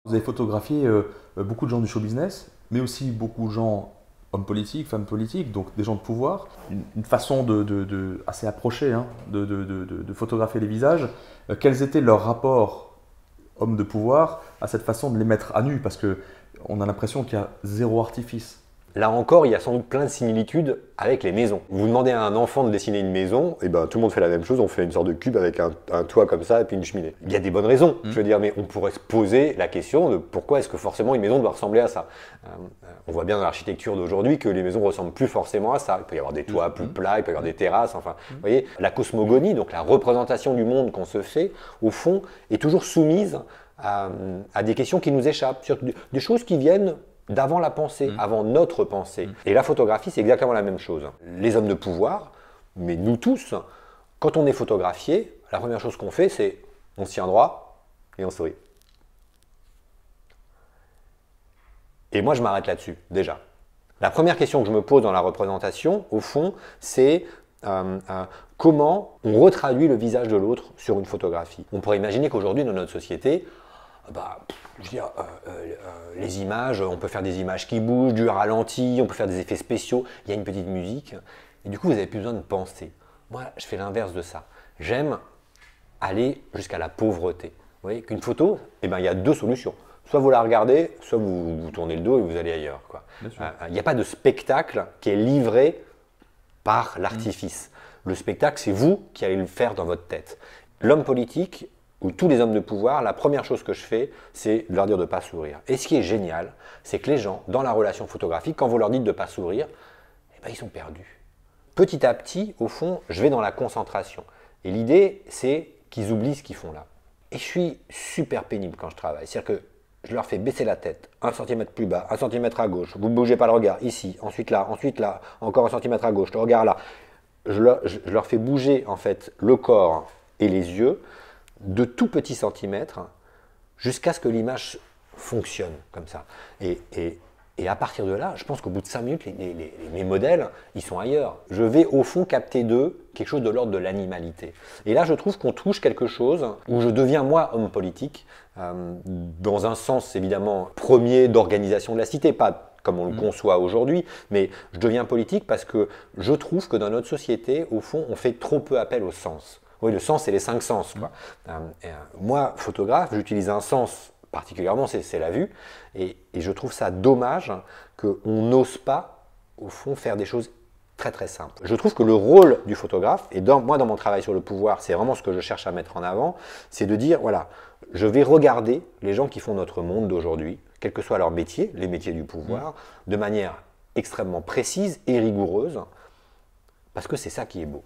Vous avez photographié beaucoup de gens du show business, mais aussi beaucoup de gens, hommes politiques, femmes politiques, donc des gens de pouvoir. Une façon assez approchée hein, de photographier les visages. Quels étaient leurs rapports, hommes de pouvoir, à cette façon de les mettre à nu? Parce qu'on a l'impression qu'il y a zéro artifice. Là encore, il y a sans doute plein de similitudes avec les maisons. Vous demandez à un enfant de dessiner une maison, et ben tout le monde fait la même chose, on fait une sorte de cube avec un toit comme ça et puis une cheminée. Il y a des bonnes raisons, je veux dire, mais on pourrait se poser la question de pourquoi est-ce que forcément une maison doit ressembler à ça. On voit bien dans l'architecture d'aujourd'hui que les maisons ressemblent plus forcément à ça. Il peut y avoir des toits plus plats, il peut y avoir des terrasses, enfin, vous voyez, la cosmogonie, donc la représentation du monde qu'on se fait, au fond, est toujours soumise à des questions qui nous échappent, sur des choses qui viennent d'avant la pensée, avant notre pensée. Et la photographie, c'est exactement la même chose. Les hommes de pouvoir, mais nous tous, quand on est photographié, la première chose qu'on fait, c'est on se tient droit et on sourit. Et moi, je m'arrête là-dessus, déjà. La première question que je me pose dans la représentation, au fond, c'est comment on retraduit le visage de l'autre sur une photographie. On pourrait imaginer qu'aujourd'hui, dans notre société, je veux dire, les images, on peut faire des images qui bougent, du ralenti, on peut faire des effets spéciaux, il y a une petite musique, et du coup vous n'avez plus besoin de penser. Moi, je fais l'inverse de ça. J'aime aller jusqu'à la pauvreté. Vous voyez qu'une photo, eh ben, il y a deux solutions. Soit vous la regardez, soit vous tournez le dos et vous allez ailleurs, quoi. Il n'y a pas de spectacle qui est livré par l'artifice. Le spectacle, c'est vous qui allez le faire dans votre tête. L'homme politique, ou tous les hommes de pouvoir, la première chose que je fais, c'est de leur dire de ne pas sourire. Et ce qui est génial, c'est que les gens, dans la relation photographique, quand vous leur dites de ne pas sourire, eh ben, ils sont perdus. Petit à petit, au fond, je vais dans la concentration. Et l'idée, c'est qu'ils oublient ce qu'ils font là. Et je suis super pénible quand je travaille. C'est-à-dire que je leur fais baisser la tête, 1 centimètre plus bas, 1 centimètre à gauche, vous ne bougez pas le regard, ici, ensuite là, encore 1 centimètre à gauche, le regard là. Je leur fais bouger en fait le corps et les yeux, de tout petits centimètres jusqu'à ce que l'image fonctionne comme ça. Et à partir de là, je pense qu'au bout de 5 minutes, mes modèles, ils sont ailleurs. Je vais au fond capter d'eux quelque chose de l'ordre de l'animalité. Et là, je trouve qu'on touche quelque chose où je deviens moi homme politique, dans un sens évidemment premier d'organisation de la cité, pas comme on le conçoit aujourd'hui, mais je deviens politique parce que je trouve que dans notre société, au fond, on fait trop peu appel au sens. Oui, le sens, c'est les 5 sens, quoi. Moi, photographe, j'utilise un sens particulièrement, c'est la vue. Et je trouve ça dommage qu'on n'ose pas, au fond, faire des choses très très simples. Je trouve que le rôle du photographe, et moi dans mon travail sur le pouvoir, c'est vraiment ce que je cherche à mettre en avant, c'est de dire, voilà, je vais regarder les gens qui font notre monde d'aujourd'hui, quel que soit leur métier, les métiers du pouvoir, de manière extrêmement précise et rigoureuse, parce que c'est ça qui est beau.